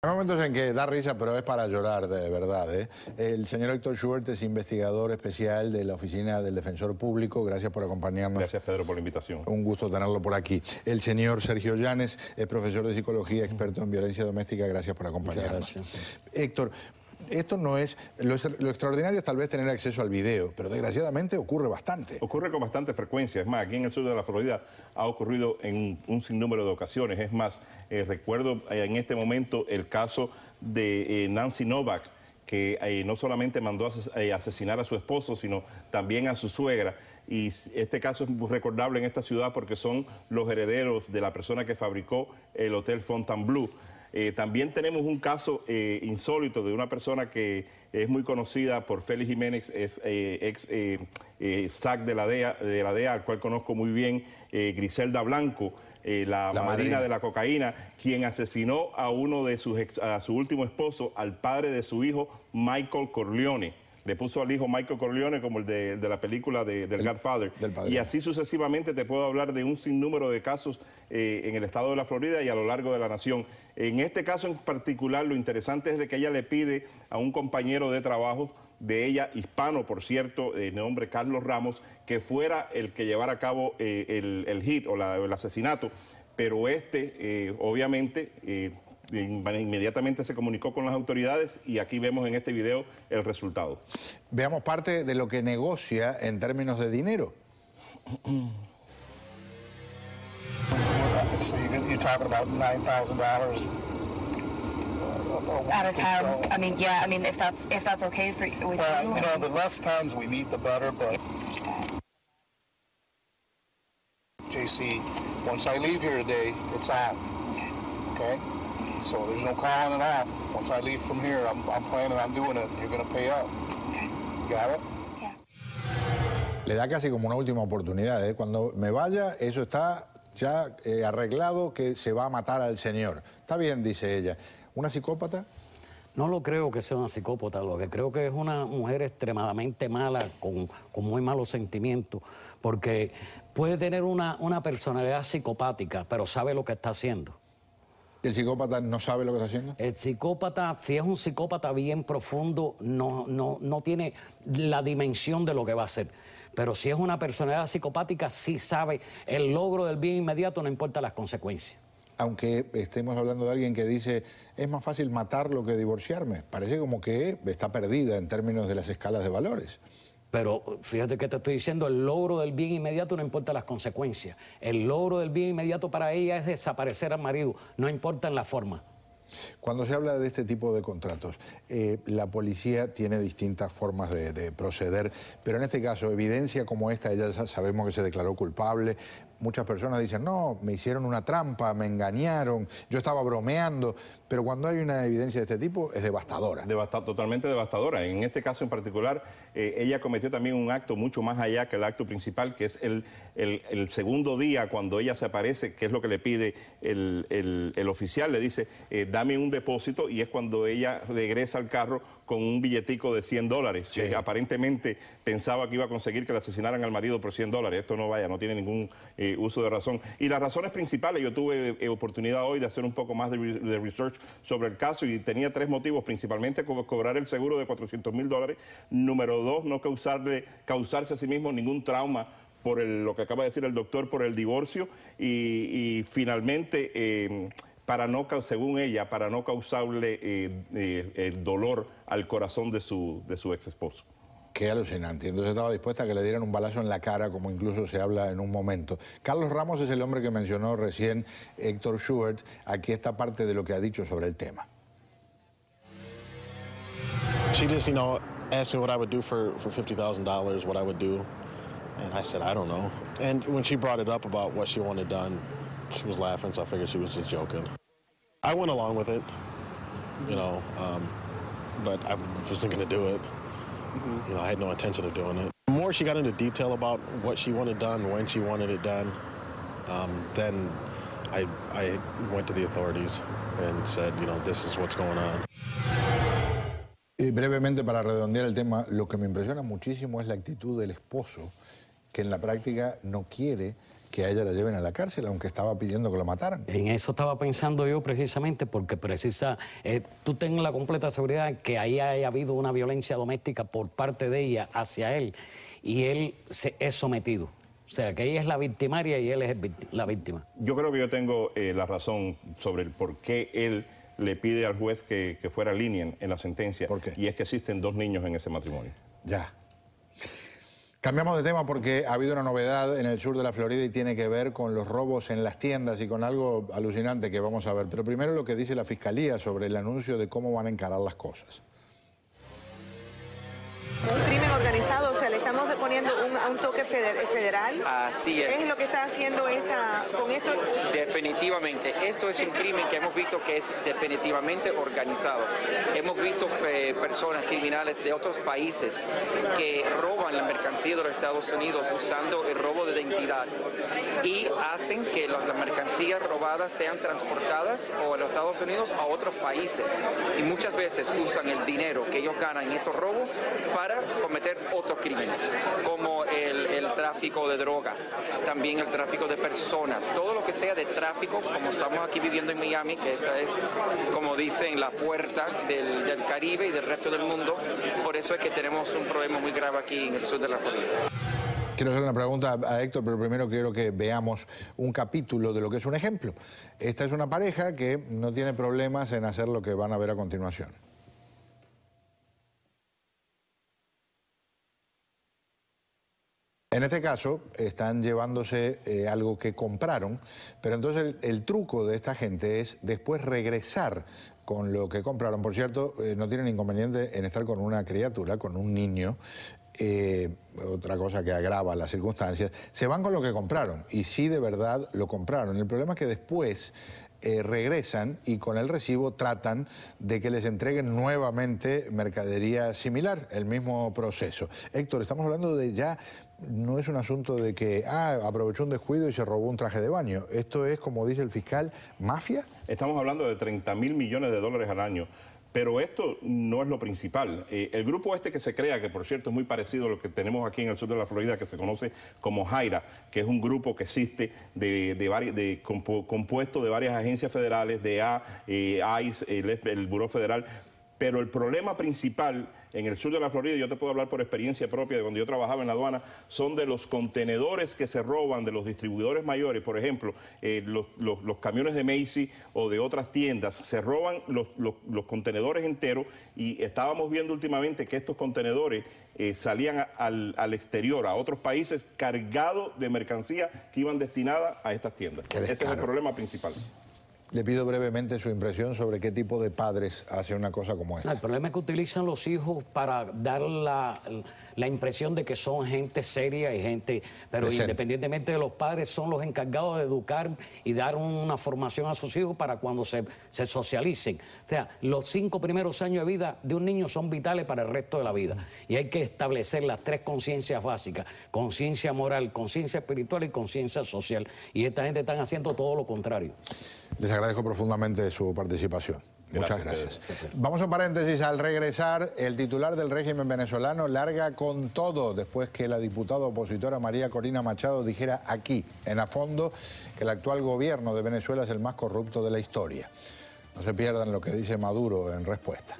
Hay momentos en que da risa, pero es para llorar, de verdad, ¿eh? El señor Héctor Schubert es investigador especial de la Oficina del Defensor Público. Gracias por acompañarnos. Gracias, Pedro, por la invitación. Un gusto tenerlo por aquí. El señor Sergio Llanes es profesor de psicología, experto en violencia doméstica. Gracias por acompañarnos. Gracias. Héctor, esto no es... Lo extraordinario es tal vez tener acceso al video, pero desgraciadamente ocurre bastante. Ocurre con bastante frecuencia. Es más, aquí en el sur de la Florida ha ocurrido en un sinnúmero de ocasiones. Es más, recuerdo en este momento el caso de Nancy Novak, que no solamente mandó a asesinar a su esposo, sino también a su suegra. Y este caso es recordable en esta ciudad porque son los herederos de la persona que fabricó el Hotel Fontainebleau. También tenemos un caso insólito de una persona que es muy conocida por Félix Jiménez, es ex SAC de la DEA, al cual conozco muy bien, Griselda Blanco, la madrina de la cocaína, quien asesinó a uno de a su último esposo, al padre de su hijo, Michael Corleone. Le puso al hijo Michael Corleone como el de la película del Godfather. Y así sucesivamente te puedo hablar de un sinnúmero de casos en el estado de la Florida y a lo largo de la nación. En este caso en particular, lo interesante es de que ella le pide a un compañero de trabajo de ella, hispano por cierto, de nombre Carlos Ramos, que fuera el que llevara a cabo el hit o el asesinato. Pero obviamente... inmediatamente se comunicó con las autoridades y aquí vemos en este video el resultado. Veamos parte de lo que negocia en términos de dinero. So you're talking about $9,000 at a time. I mean, yeah. I mean, if that's okay for with well, you. You know, the less times we meet, the better. But JC, once I leave here today, it's on. Okay. So there's no calling it off. Once I leave from here, I'm planning on doing it. You're going to pay up. Okay. Got it? Yeah. Le da casi como una última oportunidad, ¿eh? Cuando me vaya, eso está ya arreglado, que se va a matar al señor. Está bien, dice ella. ¿Una psicópata? No lo creo que sea una psicópata, lo que creo que es una mujer extremadamente mala, con muy malos sentimientos, porque puede tener una personalidad psicopática, pero sabe lo que está haciendo. ¿El psicópata no sabe lo que está haciendo? El psicópata, si es un psicópata bien profundo, no tiene la dimensión de lo que va a hacer. Pero si es una personalidad psicopática, sí sabe el logro del bien inmediato, no importa las consecuencias. Aunque estemos hablando de alguien que dice, es más fácil matarlo que divorciarme. Parece como que está perdida en términos de las escalas de valores. Pero fíjate que te estoy diciendo, el logro del bien inmediato no importa las consecuencias. El logro del bien inmediato para ella es desaparecer al marido, no importa en la forma. Cuando se habla de este tipo de contratos, la policía tiene distintas formas de proceder, pero en este caso, evidencia como esta, ella sabemos que se declaró culpable. Muchas personas dicen, no, me hicieron una trampa, me engañaron, yo estaba bromeando, pero cuando hay una evidencia de este tipo es devastadora. Totalmente devastadora. En este caso en particular, ella cometió también un acto mucho más allá que el acto principal, que es el segundo día cuando ella se aparece, que es lo que le pide el oficial, le dice, dame un depósito, y es cuando ella regresa al carro con un billetico de $100, sí. Que aparentemente pensaba que iba a conseguir que le asesinaran al marido por $100. Esto no tiene ningún uso de razón. Y las razones principales, yo tuve oportunidad hoy de hacer un poco más de research sobre el caso y tenía 3 motivos, principalmente cobrar el seguro de $400,000. Número 2, no causarse a sí mismo ningún trauma por lo que acaba de decir el doctor, por el divorcio. Y finalmente... según ella, para no causarle el dolor al corazón de su ex esposo. Qué alucinante. Entonces estaba dispuesta a que le dieran un balazo en la cara, como incluso se habla en un momento. Carlos Ramos es el hombre que mencionó recién Héctor Schubert. Aquí está parte de lo que ha dicho sobre el tema. She just, asked me what I would do for $50,000, what I would do. And I said, I don't know. And when she brought it up about what she wanted done, she was laughing, so I figured she was just joking. I went along with it, but I wasn't going to do it. I had no intention of doing it. The more she got into detail about what she wanted done, when she wanted it done, then I went to the authorities and said, this is what's going on. Brevemente, para redondear el tema, lo que me impresiona muchísimo es la actitud del esposo, que en la práctica no quiere que a ella la lleven a la cárcel, aunque estaba pidiendo que lo mataran. En eso estaba pensando yo precisamente, porque tú tengas la completa seguridad que ahí haya habido una violencia doméstica por parte de ella hacia él, y él es sometido. O sea, que ella es la victimaria y él es la víctima. Yo creo que yo tengo la razón sobre el por qué él le pide al juez que fuera lenient en la sentencia. ¿Por qué? Y es que existen 2 niños en ese matrimonio. Ya. Cambiamos de tema porque ha habido una novedad en el sur de la Florida y tiene que ver con los robos en las tiendas y con algo alucinante que vamos a ver. Pero primero lo que dice la Fiscalía sobre el anuncio de cómo van a encarar las cosas. Un crimen organizado, o sea, le estamos poniendo un toque federal. Así es. ¿Qué es lo que está haciendo con esto? Definitivamente. Esto es un crimen que hemos visto que es definitivamente organizado. Hemos visto personas criminales de otros países que roban la mercancía de los Estados Unidos usando el robo de identidad y hacen que las mercancías robadas sean transportadas o en los Estados Unidos a otros países. Y muchas veces usan el dinero que ellos ganan en estos robos para cometer otros crímenes, como el tráfico de drogas, también el tráfico de personas, todo lo que sea de tráfico, como estamos aquí viviendo en Miami, que esta es, como dicen, la puerta del Caribe y del resto del mundo. Por eso es que tenemos un problema muy grave aquí en el sur de la Florida. Quiero hacer una pregunta a Héctor, pero primero quiero que veamos un capítulo de lo que es un ejemplo. Esta es una pareja que no tiene problemas en hacer lo que van a ver a continuación. En este caso, están llevándose algo que compraron, pero entonces el truco de esta gente es después regresar con lo que compraron. Por cierto, no tienen inconveniente en estar con una criatura, con un niño, otra cosa que agrava las circunstancias. Se van con lo que compraron y sí, de verdad, lo compraron. El problema es que después regresan y con el recibo tratan de que les entreguen nuevamente mercadería similar, el mismo proceso. Héctor, estamos hablando de ya, no es un asunto de que aprovechó un descuido y se robó un traje de baño. Esto es, como dice el fiscal, mafia. Estamos hablando de 30.000 millones de dólares al año. Pero esto no es lo principal. El grupo este que se crea, que por cierto es muy parecido a lo que tenemos aquí en el sur de la Florida, que se conoce como Jaira, que es un grupo que existe compuesto de varias agencias federales, de ICE, el Buró Federal. Pero el problema principal en el sur de la Florida, yo te puedo hablar por experiencia propia de cuando yo trabajaba en la aduana, son de los contenedores que se roban de los distribuidores mayores. Por ejemplo, los camiones de Macy's o de otras tiendas se roban los contenedores enteros, y estábamos viendo últimamente que estos contenedores salían al exterior, a otros países, cargados de mercancía que iban destinada a estas tiendas. Ese es el problema principal. Le pido brevemente su impresión sobre qué tipo de padres hace una cosa como esta. El problema es que utilizan los hijos para dar la impresión de que son gente seria y gente... Pero decente. Independientemente de los padres, son los encargados de educar y dar una formación a sus hijos para cuando se socialicen. O sea, los 5 primeros años de vida de un niño son vitales para el resto de la vida. Y hay que establecer las 3 conciencias básicas: conciencia moral, conciencia espiritual y conciencia social. Y esta gente está haciendo todo lo contrario. Les agradezco profundamente su participación. Muchas gracias. Vamos a un paréntesis. Al regresar, el titular del régimen venezolano larga con todo después que la diputada opositora María Corina Machado dijera aquí, en A Fondo, que el actual gobierno de Venezuela es el más corrupto de la historia. No se pierdan lo que dice Maduro en respuesta.